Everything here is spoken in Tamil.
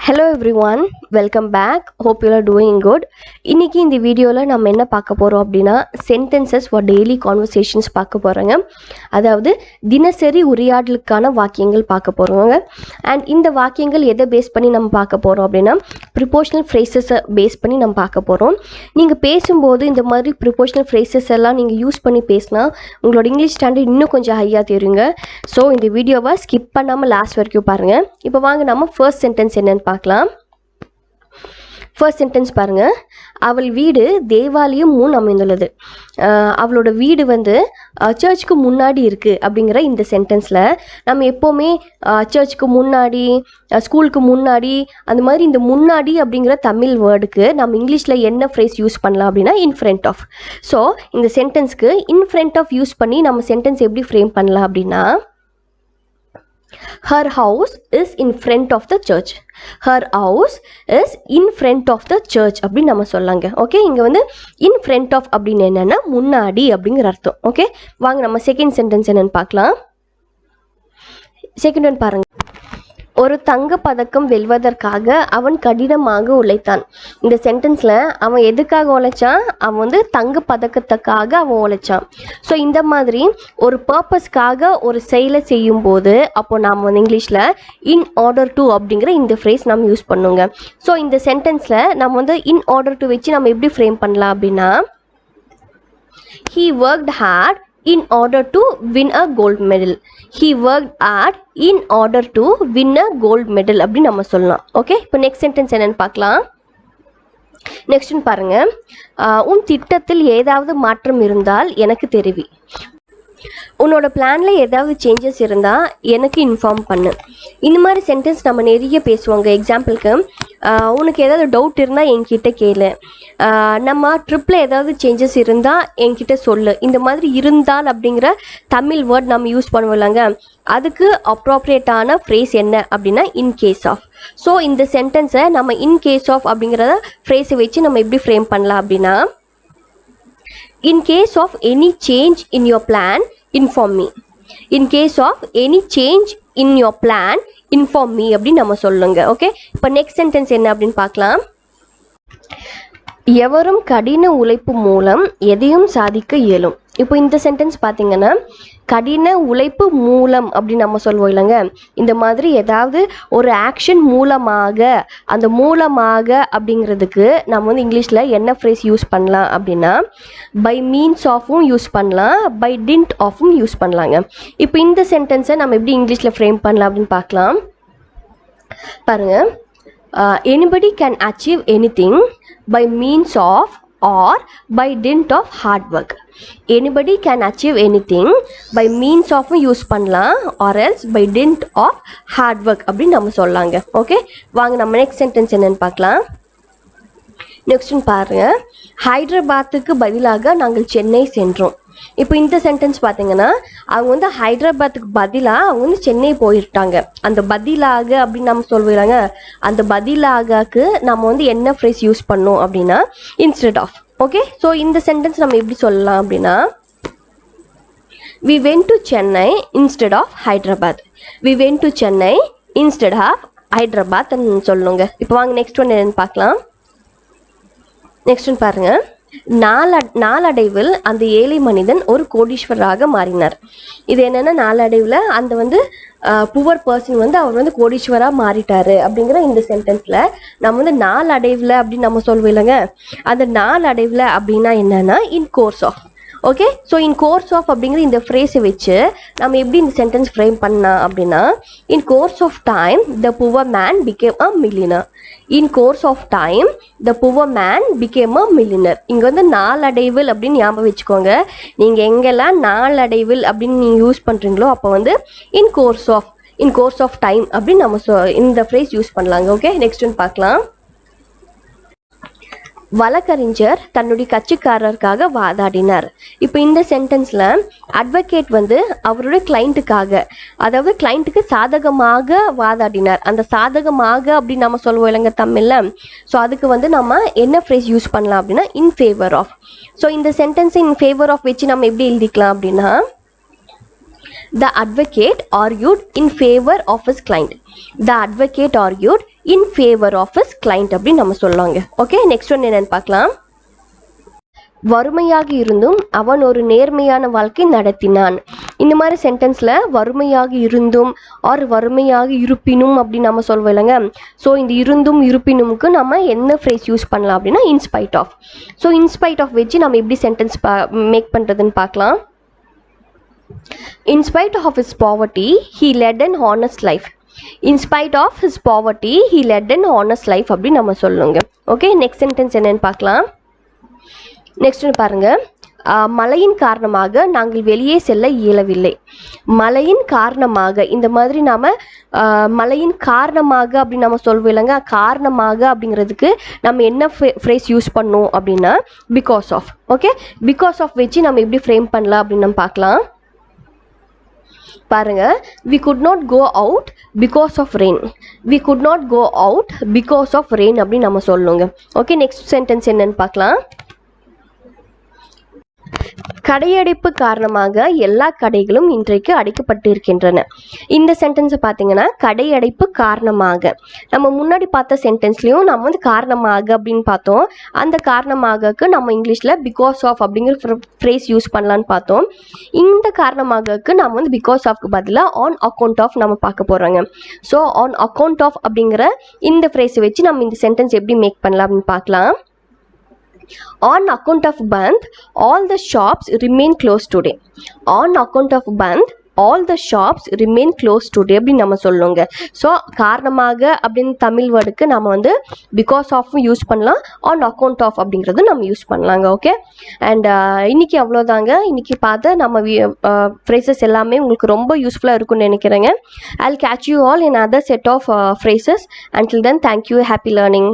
Hello everyone, welcome back. Hope you are doing good. இன்னைக்கு இந்த வீடியோல நம்ம என்ன பார்க்க போறோம் அப்படினா sentences for daily conversations பார்க்க போறோங்க. அதாவது தினசரி உரையாடலுக்கான வாக்கியங்கள் பார்க்க போறோங்க. And இந்த வாக்கியங்கள் எதை பேஸ் பண்ணி நம்ம பார்க்க போறோம் அப்படினா prepositional phrases பேஸ் பண்ணி நம்ம பார்க்க போறோம். நீங்க பேசும்போது இந்த மாதிரி prepositional phrases எல்லாம் நீங்க யூஸ் பண்ணி பேசினா உங்களோட இங்கிலீஷ் ஸ்டாண்டர்ட் இன்னும் கொஞ்சம் ஹையா தெரியுங்க. சோ இந்த வீடியோவை ஸ்கிப் பண்ணாம லாஸ்ட் வரைக்கும் பாருங்க. இப்போ வாங்க நம்ம first sentence என்னன்னு பார்க்கலாம். ஃபர்ஸ்ட் சென்டென்ஸ் பாருங்க. அவள் வீடு தேவாலயம் முன் அமைந்துள்ளது. அவளோட வீடு வந்து சர்ச்சுக்கு முன்னாடி இருக்கு அப்படிங்கிற இந்த சென்டென்ஸ்ல நம்ம எப்போவுமே சர்ச்சுக்கு முன்னாடி, ஸ்கூலுக்கு முன்னாடி, அந்த மாதிரி இந்த முன்னாடி அப்படிங்கிற தமிழ் வேர்டுக்கு நம்ம இங்கிலீஷ்ல என்ன ஃப்ரேஸ் யூஸ் பண்ணலாம் அப்படின்னா இன் ஃப்ரண்ட் ஆஃப். ஸோ இந்த சென்டென்ஸ்க்கு இன் ஃப்ரண்ட் ஆஃப் யூஸ் பண்ணி நம்ம சென்டென்ஸ் எப்படி ஃப்ரேம் பண்ணலாம் அப்படின்னா her house is in front of the church. her house is in front of the church அப்படி நம்ம சொல்லாங்க. ஓகே, இங்க வந்து in front of அப்படின்னு என்னன்னா முன்னாடி அப்படிங்கிற அர்த்தம். ஓகே, வாங்க நம்ம செகண்ட் சென்டென்ஸ் என்னன்னு பார்க்கலாம். செகண்ட் ஒன் பாருங்க. ஒரு தங்க பதக்கம் வெல்வதற்காக அவன் கடினமாக உழைத்தான். இந்த சென்டென்ஸ்ல அவன் எதுக்காக உழைச்சான்? அவன் வந்து தங்க பதக்கத்துக்காக அவன் உழைச்சான். ஸோ இந்த மாதிரி ஒரு பர்பஸ்க்காக ஒரு செயலை செய்யும் போது அப்போ நாம் வந்து இங்கிலீஷ்ல இன் ஆர்டர் டு அப்படிங்கிற இந்த ஃப்ரேஸ் நம்ம யூஸ் பண்ணுங்க. ஸோ இந்த சென்டென்ஸ்ல நம்ம வந்து இன் ஆர்டர் டு வச்சு நம்ம எப்படி ஃப்ரேம் பண்ணலாம் அப்படின்னா he worked hard in order to win a gold medal. he worked hard in order to win a gold medal அப்படி நம்ம சொல்லலாம். ஓகே, இப்போ நெக்ஸ்ட் சென்டென்ஸ் என்னன்னு பார்க்கலாம். நெக்ஸ்ட் பாருங்க. உன் திட்டத்தில் ஏதாவது மாற்றம் இருந்தால் எனக்கு தெரிவி. உன்னோட பிளான்ல ஏதாவது சேஞ்சஸ் இருந்தால் எனக்கு இன்ஃபார்ம் பண்ணு. இந்த மாதிரி சென்டென்ஸ் நம்ம நிறைய பேசுவாங்க. எக்ஸாம்பிளுக்கு உனக்கு ஏதாவது டவுட் இருந்தால் என்கிட்ட கேளு, நம்ம ட்ரிப்பில் ஏதாவது சேஞ்சஸ் இருந்தால் என்கிட்ட சொல்லு. இந்த மாதிரி இருந்தால் அப்படிங்கிற தமிழ் வேர்ட் நம்ம யூஸ் பண்ணுவோம்லங்க, அதுக்கு அப்ரோப்ரியேட்டான ஃப்ரேஸ் என்ன அப்படின்னா இன் கேஸ் ஆஃப். ஸோ இந்த சென்டென்ஸை நம்ம இன் கேஸ் ஆஃப் அப்படிங்கிறத ஃப்ரேஸை வச்சு நம்ம எப்படி ஃப்ரேம் பண்ணலாம் அப்படின்னா in case of any change in your plan inform me. in case of any change in your plan inform me அப்படி நம்ம சொல்லுங்க. ஓகே, இப்போ நெக்ஸ்ட் சென்டென்ஸ் என்ன அப்படின்னு பார்க்கலாம். எவரும் கடின உழைப்பு மூலம் எதையும் சாதிக்க இயலும். இப்போ இந்த சென்டென்ஸ் பார்த்தீங்கன்னா கடின உழைப்பு மூலம் அப்படின்னு நம்ம சொல்லுவோம் இல்லைங்க. இந்த மாதிரி ஏதாவது ஒரு ஆக்ஷன் மூலமாக, அந்த மூலமாக அப்படிங்கிறதுக்கு நம்ம வந்து இங்கிலீஷில் என்ன ஃப்ரேஸ் யூஸ் பண்ணலாம் அப்படின்னா பை மீன்ஸ் ஆஃபும் யூஸ் பண்ணலாம், பை டிண்ட் ஆஃபும் யூஸ் பண்ணலாங்க. இப்போ இந்த சென்டென்ஸை நம்ம எப்படி இங்கிலீஷில் ஃப்ரேம் பண்ணலாம் அப்படின்னு பார்க்கலாம். பாருங்க. anybody can achieve anything by means of or by dint of hard work. anybody can achieve anything by means of use பண்ணலாம், or else by dint of hard work அப்படின்னு நம்ம சொல்லலாங்க. ஓகே, வாங்க நம்ம நெக்ஸ்ட் சென்டென்ஸ் என்னன்னு பார்க்கலாம். நெக்ஸ்ட் பாருங்க. ஹைதராபாத்துக்கு பதிலாக நாங்கள் சென்னை சென்றோம். இப்போ இந்த சென்டென்ஸ் பார்த்தீங்கன்னா அவங்க வந்து ஹைதராபாத்துக்கு பதிலாக அவங்க வந்து சென்னை போயிருட்டாங்க. அந்த பதிலாக அப்படின்னு நம்ம சொல்லுவாங்க. அந்த பதிலாகக்கு நம்ம வந்து என்ன ஃப்ரேஸ் யூஸ் பண்ணோம் அப்படின்னா இன்ஸ்டெட் ஆஃப். ஓகே, ஸோ இந்த சென்டென்ஸ் நம்ம எப்படி சொல்லலாம் அப்படின்னா we went to Chennai instead of Hyderabad. we went to Chennai instead of Hyderabad சொல்லுங்க. இப்போ வாங்க நெக்ஸ்ட் ஒன் என்னன்னு பார்க்கலாம். நெக்ஸ்ட் ஒன் பாருங்க. நாளடைவில் அந்த ஏழை மனிதன் ஒரு கோடீஸ்வரராக மாறினார். இது என்னன்னா நாளடைவில் அந்த வந்து புவர் பர்சன் வந்து அவர் வந்து கோடீஸ்வரராக மாறிட்டாரு அப்படிங்கிற இந்த சென்டென்ஸ்ல நம்ம வந்து நாளடைவில் அப்படின்னு நம்ம சொல்லுவோம் இல்லைங்க. அந்த நாளடைவில் அப்படின்னா என்னன்னா in course of. Okay, so in course of அப்படிங்கிற இந்த ஃப்ரேஸை வச்சு நம்ம எப்படி இந்த சென்டென்ஸ் ஃப்ரேம் பண்ணலாம் அப்படின்னா in course of time the poor man became a millionaire. In course of time the poor man became a millionaire. இங்கே வந்து நாளடைவில் அப்படின்னு ஞாபகம் வச்சுக்கோங்க. நீங்கள் எங்கெல்லாம் நாளடைவில் அப்படின்னு நீங்கள் யூஸ் பண்ணுறீங்களோ அப்போ வந்து இன் கோர்ஸ் ஆஃப் டைம் அப்படின்னு நம்ம இந்த ஃப்ரேஸ் யூஸ் பண்ணலாங்க. ஓகே, நெக்ஸ்ட் ஒன்று பார்க்கலாம். வழக்கறிஞர் தன்னுடைய கட்சிக்காரருக்காக வாதாடினார். இப்போ இந்த சென்டென்ஸ்ல அட்வொகேட் வந்து அவருடைய கிளைண்ட்டுக்காக, அதாவது கிளைண்ட்டுக்கு சாதகமாக வாதாடினார். அந்த சாதகமாக அப்படின்னு நம்ம சொல்லுவோம் இல்லைங்க தமிழ்ல. ஸோ அதுக்கு வந்து நம்ம என்ன ஃப்ரேஸ் யூஸ் பண்ணலாம் அப்படின்னா இன் ஃபேவர் ஆஃப். ஸோ இந்த சென்டென்ஸை இன் ஃபேவர் ஆஃப் வச்சு நம்ம எப்படி எழுதிக்கலாம் அப்படின்னா The advocate argued in favor of his client. The advocate argued in favor of his client அப்படின்னு நம்ம சொல்லுவாங்க. ஓகே, நெக்ஸ்ட் ஒன் என்னன்னு பார்க்கலாம். வறுமையாக இருந்தும் அவன் ஒரு நேர்மையான வாழ்க்கை நடத்தினான். இந்த மாதிரி சென்டென்ஸில் வறுமையாக இருந்தும் ஆர் வறுமையாக இருப்பினும் அப்படின்னு நம்ம சொல்வோம் இல்லைங்க. ஸோ இந்த இருந்தும் இருப்பினும்க்கு நம்ம என்ன ஃப்ரேஸ் யூஸ் பண்ணலாம் அப்படின்னா in spite of. So in spite of வச்சு நம்ம எப்படி சென்டென்ஸ் மேக் பண்ணுறதுன்னு பார்க்கலாம். In spite of his poverty, he led an honest life. In spite of his poverty, he led an honest life அப்படின்னு நம்ம சொல்லுங்க. ஓகே, நெக்ஸ்ட் சென்டென்ஸ் என்னன்னு பார்க்கலாம். நெக்ஸ்ட் பாருங்க. மழையின் காரணமாக நாங்கள் வெளியே செல்ல இயலவில்லை. மழையின் காரணமாக, இந்த மாதிரி நாம மழையின் காரணமாக அப்படின்னு நம்ம சொல்வோம் இல்லைங்க. காரணமாக அப்படிங்கிறதுக்கு நம்ம என்ன ஃப்ரேஸ் யூஸ் பண்ணோம் அப்படின்னா because of. Okay, because of வச்சு நம்ம எப்படி ஃப்ரேம் பண்ணலாம் அப்படின்னு நம்ம பார்க்கலாம். பாருங்க, we could not go out because of rain. We could not go out because of rain அப்படின்னு நம்ம சொல்லுங்க. ஓகே, நெக்ஸ்ட் சென்டென்ஸ் என்னன்னு பார்க்கலாம். கடையடைப்பு காரணமாக எல்லா கடைகளும் இன்றைக்கு அடைக்கப்பட்டு இருக்கின்றன. இந்த சென்டென்ஸை பார்த்தீங்கன்னா கடையடைப்பு காரணமாக, நம்ம முன்னாடி பார்த்த சென்டென்ஸ்லையும் நம்ம வந்து காரணமாக அப்படின்னு பார்த்தோம். அந்த காரணமாகக்கு நம்ம இங்கிலீஷில் பிகாஸ் ஆஃப் அப்படிங்கிற ஃப்ரேஸ் யூஸ் பண்ணலான்னு பார்த்தோம். இந்த காரணமாகக்கு நம்ம வந்து பிகாஸ் ஆஃப்க்கு பதிலாக ஆன் அக்கௌண்ட் ஆஃப் நம்ம பார்க்க போகிறோங்க. ஸோ ஆன் அக்கௌண்ட் ஆஃப் அப்படிங்கிற இந்த ஃப்ரேஸை வச்சு நம்ம இந்த சென்டென்ஸ் எப்படி மேக் பண்ணலாம் அப்படின்னு பார்க்கலாம். On account of Bindhu, all the shops remain closed today. On account of Bindhu, all the shops remain closed today அப்படின்னு நம்ம சொல்லுங்க. ஸோ காரணமாக அப்படின்னு தமிழ் வேர்டுக்கு நம்ம வந்து பிகாஸ் ஆஃப் யூஸ் பண்ணலாம், ஆன் அக்கௌண்ட் ஆஃப் அப்படிங்கிறது நம்ம யூஸ் பண்ணலாங்க. ஓகே, அண்ட் இன்னைக்கு அவ்வளோதாங்க. இன்னைக்கு பார்த்து நம்ம ஃப்ரேசஸ் எல்லாமே உங்களுக்கு ரொம்ப யூஸ்ஃபுல்லாக இருக்கும்னு நினைக்கிறேங்க. I'll catch you all in other set of phrases. Until then, thank you. Happy learning.